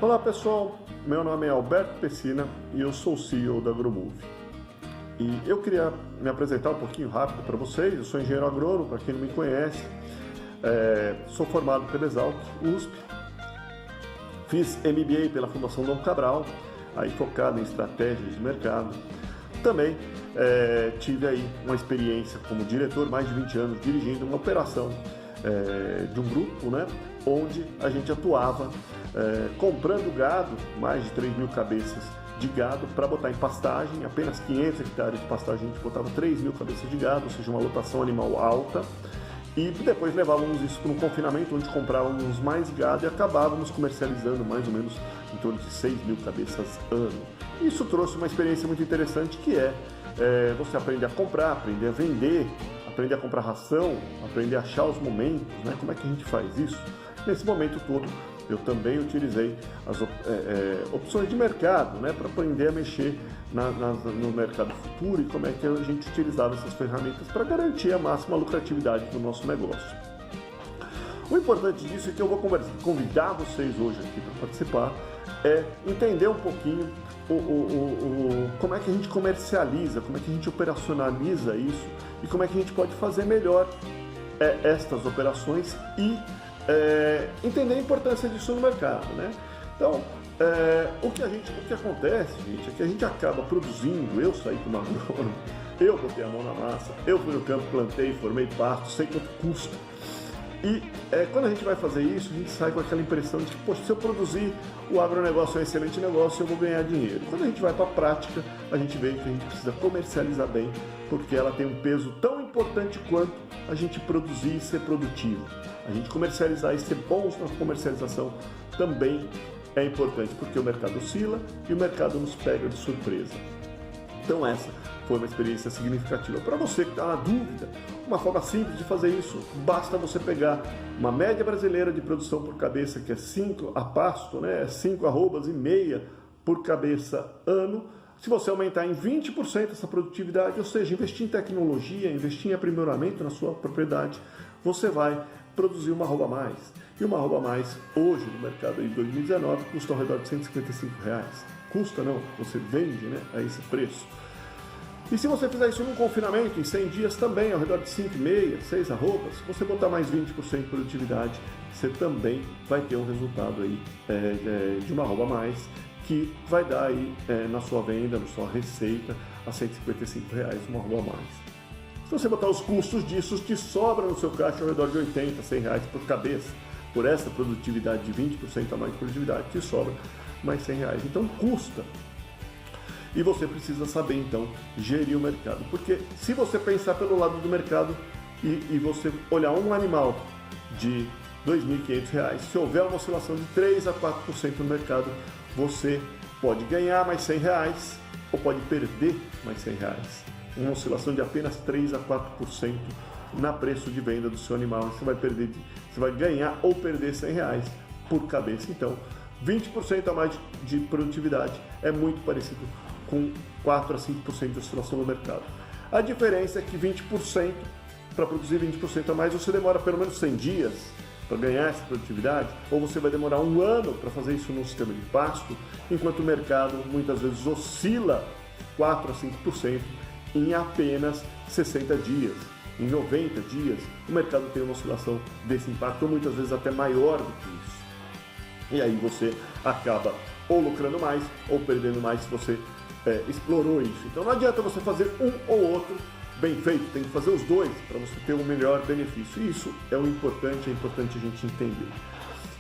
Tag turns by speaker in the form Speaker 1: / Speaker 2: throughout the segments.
Speaker 1: Olá pessoal, meu nome é Alberto Pessina e eu sou o CEO da Agromove. E eu queria me apresentar um pouquinho rápido para vocês. Eu sou engenheiro agrônomo, para quem não me conhece. Sou formado pela Exalc, USP. Fiz MBA pela Fundação Dom Cabral, aí focado em estratégias de mercado. Também tive aí uma experiência como diretor, mais de 20 anos, dirigindo uma operação de um grupo, né, onde a gente atuava comprando gado, mais de 3 mil cabeças de gado para botar em pastagem, apenas 500 hectares de pastagem, a gente botava 3 mil cabeças de gado, ou seja, uma lotação animal alta, e depois levávamos isso para um confinamento onde comprávamos mais gado e acabávamos comercializando mais ou menos em torno de 6 mil cabeças ano. Isso trouxe uma experiência muito interessante que você aprender a comprar, aprender a vender, aprender a comprar ração, aprender a achar os momentos, né? Como é que a gente faz isso? Nesse momento todo, eu também utilizei as opções de mercado, né? Para aprender a mexer no mercado futuro e como é que a gente utilizava essas ferramentas para garantir a máxima lucratividade do nosso negócio. O importante disso é que eu vou convidar vocês hoje aqui para participar, entender um pouquinho como é que a gente comercializa, como é que a gente operacionaliza isso e como é que a gente pode fazer melhor estas operações e entender a importância disso no mercado, né? Então, o que acontece, gente, é que a gente acaba produzindo. Eu saí como agrônomo, eu botei a mão na massa, eu fui no campo, plantei, formei pasto, sei quanto custa. E quando a gente vai fazer isso, a gente sai com aquela impressão de que, poxa, se eu produzir, o agronegócio é um excelente negócio, eu vou ganhar dinheiro. Quando a gente vai para a prática, a gente vê que a gente precisa comercializar bem, porque ela tem um peso tão importante quanto a gente produzir e ser produtivo. A gente comercializar e ser bons na comercialização também é importante, porque o mercado oscila e o mercado nos pega de surpresa. Então essa foi uma experiência significativa. Para você que está na dúvida, uma forma simples de fazer isso, basta você pegar uma média brasileira de produção por cabeça, que é 5 a pasto, né? 5 arrobas e meia por cabeça ano. Se você aumentar em 20% essa produtividade, ou seja, investir em tecnologia, investir em aprimoramento na sua propriedade, você vai produzir uma arroba a mais. E uma arroba a mais, hoje no mercado de 2019, custa ao redor de R$155. Custa não, você vende, né, a esse preço. E se você fizer isso num confinamento, em 100 dias também, ao redor de 5,5, 6 arrobas, se você botar mais 20% de produtividade, você também vai ter um resultado aí de uma arroba a mais, que vai dar aí na sua venda, na sua receita, a R$155 uma arroba a mais. Se você botar os custos disso, te sobra no seu caixa ao redor de R$80, R$100 por cabeça. Por essa produtividade de 20% a mais de produtividade, te sobra mais R$100. Então custa. E você precisa saber, então, gerir o mercado. Porque se você pensar pelo lado do mercado e você olhar um animal de R$2.500, se houver uma oscilação de 3 a 4% no mercado, você pode ganhar mais R$100 ou pode perder mais R$100. Uma oscilação de apenas 3 a 4% na preço de venda do seu animal. Você vai ganhar ou perder R$100 por cabeça. Então, 20% a mais de produtividade é muito parecido com 4 a 5% de oscilação no mercado. A diferença é que 20%, para produzir 20% a mais, você demora pelo menos 100 dias para ganhar essa produtividade, ou você vai demorar um ano para fazer isso num sistema de pasto, enquanto o mercado muitas vezes oscila 4 a 5% em apenas 60 dias. Em 90 dias, o mercado tem uma oscilação desse impacto, ou muitas vezes até maior do que isso. E aí você acaba ou lucrando mais, ou perdendo mais se você explorou isso. Então não adianta você fazer um ou outro bem feito, tem que fazer os dois para você ter um melhor benefício. E isso é o importante, é importante a gente entender.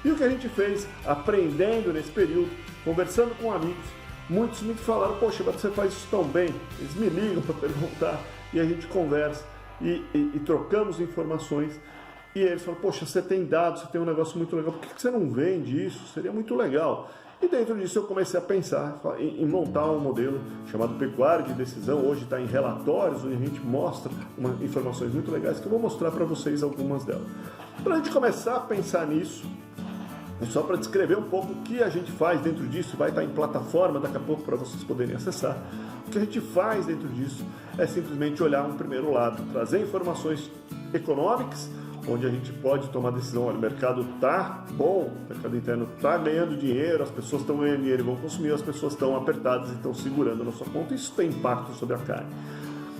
Speaker 1: E o que a gente fez aprendendo nesse período, conversando com amigos, muitos me falaram, poxa, você faz isso tão bem. Eles me ligam para perguntar e a gente conversa e trocamos informações. E eles falam, poxa, você tem dados, você tem um negócio muito legal, por que você não vende isso? Seria muito legal. E dentro disso eu comecei a pensar em montar um modelo chamado Pecuário de Decisão. Hoje está em relatórios, onde a gente mostra informações muito legais, que eu vou mostrar para vocês algumas delas. Para a gente começar a pensar nisso, só para descrever um pouco o que a gente faz dentro disso, vai estar em plataforma daqui a pouco para vocês poderem acessar. O que a gente faz dentro disso é simplesmente olhar um primeiro lado, trazer informações econômicas, onde a gente pode tomar decisão, olha, o mercado está bom, o mercado interno está ganhando dinheiro, as pessoas estão ganhando dinheiro e vão consumir, as pessoas estão apertadas e estão segurando na sua conta, isso tem impacto sobre a carne.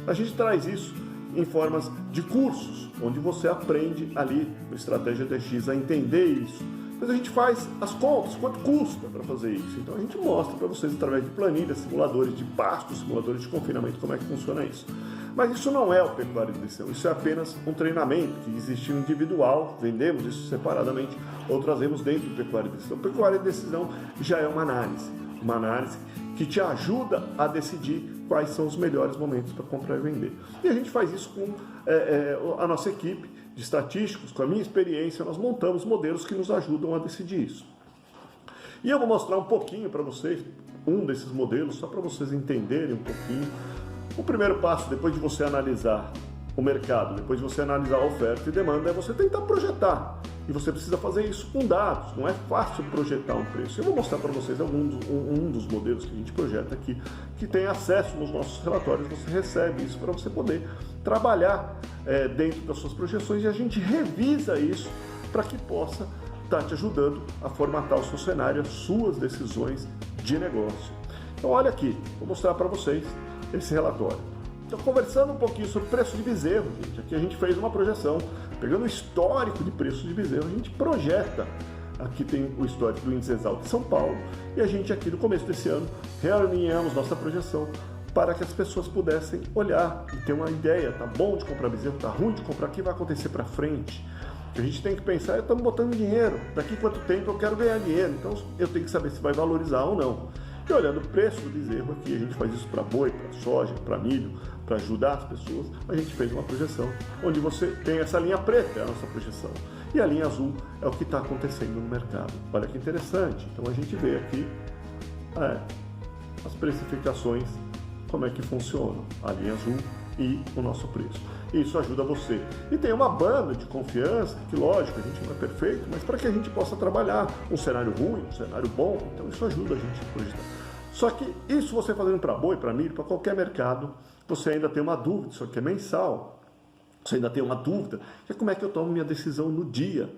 Speaker 1: A gente traz isso em formas de cursos, onde você aprende ali no Estratégia DX a entender isso. Mas a gente faz as contas, quanto custa para fazer isso. Então a gente mostra para vocês através de planilhas, simuladores de pasto, simuladores de confinamento, como é que funciona isso. Mas isso não é o pecuária de decisão, isso é apenas um treinamento que existe individual, vendemos isso separadamente ou trazemos dentro do pecuária de decisão. O pecuária de decisão já é uma análise que te ajuda a decidir quais são os melhores momentos para comprar e vender. E a gente faz isso com a nossa equipe de estatísticos, com a minha experiência, nós montamos modelos que nos ajudam a decidir isso. E eu vou mostrar um pouquinho para vocês, um desses modelos, só para vocês entenderem um pouquinho. O primeiro passo, depois de você analisar o mercado, depois de você analisar a oferta e demanda, é você tentar projetar. E você precisa fazer isso com dados, não é fácil projetar um preço. Eu vou mostrar para vocês um dos modelos que a gente projeta aqui, que tem acesso nos nossos relatórios, você recebe isso para você poder trabalhar dentro das suas projeções e a gente revisa isso para que possa estar te ajudando a formatar o seu cenário, as suas decisões de negócio. Então olha aqui, vou mostrar para vocês esse relatório. Então, conversando um pouquinho sobre preço de bezerro, gente, aqui a gente fez uma projeção, pegando o histórico de preço de bezerro, a gente projeta, aqui tem o histórico do índice Exalc de São Paulo, e a gente aqui no começo desse ano realinhamos nossa projeção para que as pessoas pudessem olhar e ter uma ideia, tá bom de comprar bezerro, tá ruim de comprar, o que vai acontecer para frente. O que a gente tem que pensar é, estamos botando dinheiro, daqui quanto tempo eu quero ganhar dinheiro, então eu tenho que saber se vai valorizar ou não. E olhando o preço do bezerro aqui, a gente faz isso para boi, para soja, para milho, para ajudar as pessoas, a gente fez uma projeção onde você tem essa linha preta, é a nossa projeção, e a linha azul é o que está acontecendo no mercado. Olha que interessante, então a gente vê aqui as precificações, como é que funcionam, a linha azul e o nosso preço. Isso ajuda você. E tem uma banda de confiança, que lógico, a gente não é perfeito, mas para que a gente possa trabalhar um cenário ruim, um cenário bom, então isso ajuda a gente a projetar. Só que isso você fazendo para boi, para milho, para qualquer mercado, você ainda tem uma dúvida, isso aqui é mensal, você ainda tem uma dúvida, que é como é que eu tomo minha decisão no dia?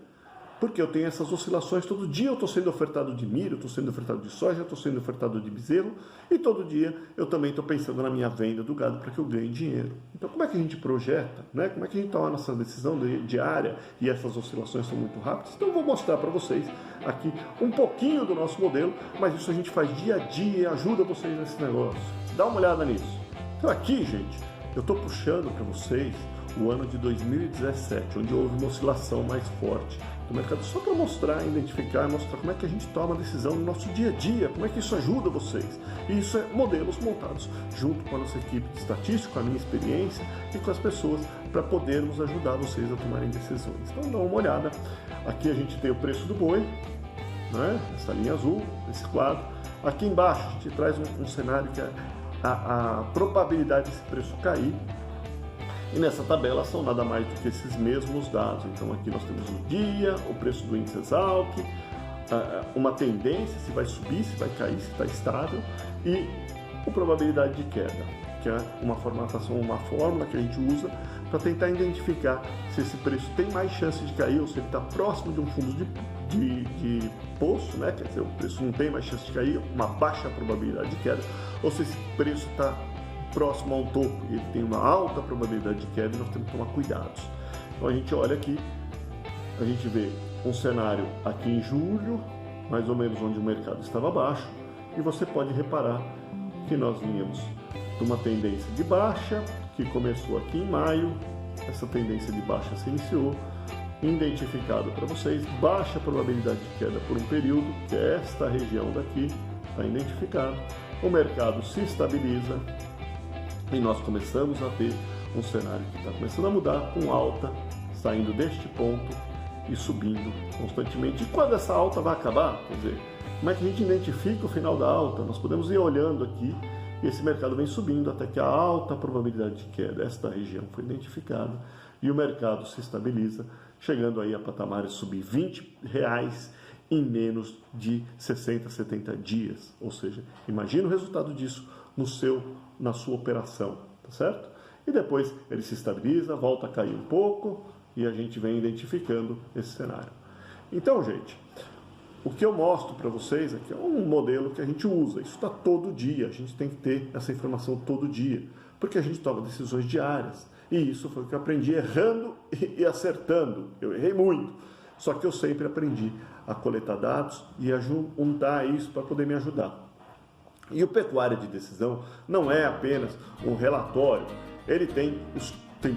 Speaker 1: Porque eu tenho essas oscilações, todo dia eu estou sendo ofertado de milho, eu estou sendo ofertado de soja, eu estou sendo ofertado de bezerro, e todo dia eu também estou pensando na minha venda do gado para que eu ganhe dinheiro. Então como é que a gente projeta, né? Como é que a gente toma a nossa decisão diária, e essas oscilações são muito rápidas? Então eu vou mostrar para vocês aqui um pouquinho do nosso modelo, mas isso a gente faz dia a dia e ajuda vocês nesse negócio. Dá uma olhada nisso. Então aqui, gente, eu estou puxando para vocês o ano de 2017, onde houve uma oscilação mais forte do mercado, só para mostrar, identificar, mostrar como é que a gente toma a decisão no nosso dia a dia, como é que isso ajuda vocês. E isso é modelos montados junto com a nossa equipe de estatística, com a minha experiência e com as pessoas, para podermos ajudar vocês a tomarem decisões. Então dá uma olhada, aqui a gente tem o preço do boi, né? Essa linha azul, esse quadro. Aqui embaixo a gente traz um cenário que é a probabilidade desse preço cair. E nessa tabela são nada mais do que esses mesmos dados. Então aqui nós temos o dia, o preço do índice Exalc, uma tendência, se vai subir, se vai cair, se está estável, e a probabilidade de queda, que é uma formatação, uma fórmula que a gente usa para tentar identificar se esse preço tem mais chance de cair ou se ele está próximo de um fundo de poço, né? Quer dizer, o preço não tem mais chance de cair, uma baixa probabilidade de queda, ou se esse preço está próximo a um topo e ele tem uma alta probabilidade de queda, e nós temos que tomar cuidados. Então a gente olha aqui, a gente vê um cenário aqui em julho, mais ou menos onde o mercado estava baixo, e você pode reparar que nós vínhamos de uma tendência de baixa, que começou aqui em maio, essa tendência de baixa se iniciou, identificado para vocês, baixa probabilidade de queda por um período, que é esta região daqui, está identificado, o mercado se estabiliza, e nós começamos a ter um cenário que está começando a mudar, com alta, saindo deste ponto e subindo constantemente. E quando essa alta vai acabar? Quer dizer, como é que a gente identifica o final da alta? Nós podemos ir olhando aqui, e esse mercado vem subindo até que a alta probabilidade de queda, esta região foi identificada, e o mercado se estabiliza, chegando aí a patamares de subir R$20 em menos de 60, 70 dias. Ou seja, imagina o resultado disso na sua operação, tá certo? E depois ele se estabiliza, volta a cair um pouco, e a gente vem identificando esse cenário. Então, gente, o que eu mostro para vocês aqui é um modelo que a gente usa. Isso está todo dia, a gente tem que ter essa informação todo dia, porque a gente toma decisões diárias. E isso foi o que eu aprendi errando e acertando. Eu errei muito, só que eu sempre aprendi a coletar dados e a juntar isso para poder me ajudar. E o Pecuária de Decisão não é apenas um relatório, ele tem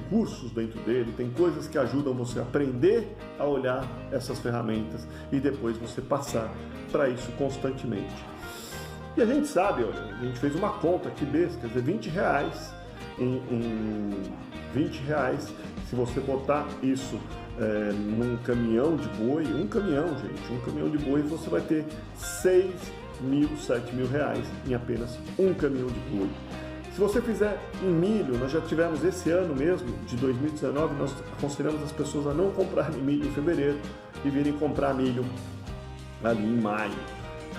Speaker 1: cursos dentro dele, tem coisas que ajudam você a aprender a olhar essas ferramentas e depois você passar para isso constantemente. E a gente sabe, olha, a gente fez uma conta aqui besta, quer dizer, R$20 em R$20, se você botar isso num caminhão de boi, um caminhão de boi, você vai ter R$6.000, R$7.000 em apenas um caminhão de boi. Se você fizer em milho, nós já tivemos esse ano mesmo, de 2019, nós aconselhamos as pessoas a não comprarem milho em fevereiro e virem comprar milho ali em maio.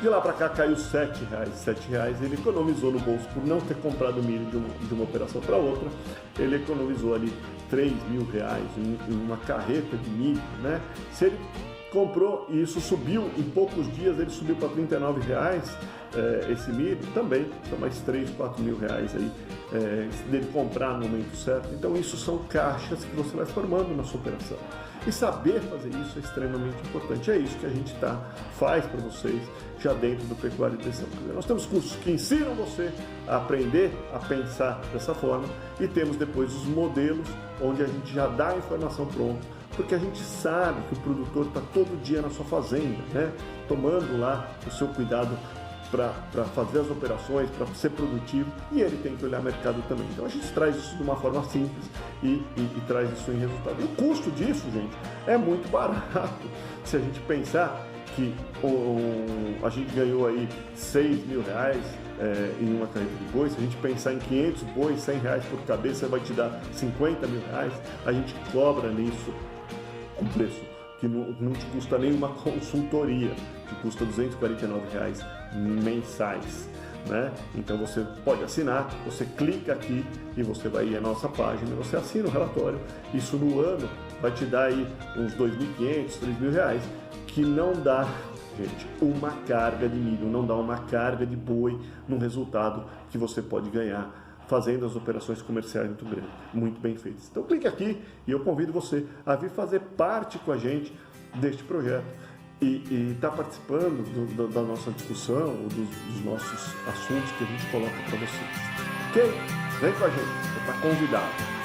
Speaker 1: De lá para cá caiu R$7, ele economizou no bolso por não ter comprado milho de uma operação para outra, ele economizou ali R$3.000 em uma carreta de milho, né? Se ele comprou e isso subiu, em poucos dias ele subiu para R$39, esse milho também, são mais R$3.000, R$4.000 aí, dele comprar no momento certo. Então isso são caixas que você vai formando na sua operação. E saber fazer isso é extremamente importante. É isso que a gente faz para vocês já dentro do Pecuária de Decisão. Nós temos cursos que ensinam você a aprender a pensar dessa forma e temos depois os modelos onde a gente já dá a informação pronta, porque a gente sabe que o produtor está todo dia na sua fazenda, né? Tomando lá o seu cuidado para fazer as operações, para ser produtivo, e ele tem que olhar o mercado também. Então a gente traz isso de uma forma simples e traz isso em resultado. E o custo disso, gente, é muito barato. Se a gente pensar que a gente ganhou aí R$6.000 em uma carreta de boi, se a gente pensar em 500 bois, R$100 por cabeça, vai te dar R$50.000, a gente cobra nisso um preço que não te custa nenhuma consultoria, que custa R$249 mensais, né? Então você pode assinar, você clica aqui e você vai ir à nossa página, você assina o relatório, isso no ano vai te dar aí uns R$2.500, R$3.000, que não dá, gente, uma carga de milho, não dá uma carga de boi no resultado que você pode ganhar fazendo as operações comerciais muito bem feitas. Então clique aqui e eu convido você a vir fazer parte com a gente deste projeto e estar participando da nossa discussão, ou dos nossos assuntos que a gente coloca para vocês. Ok? Vem com a gente, você está convidado.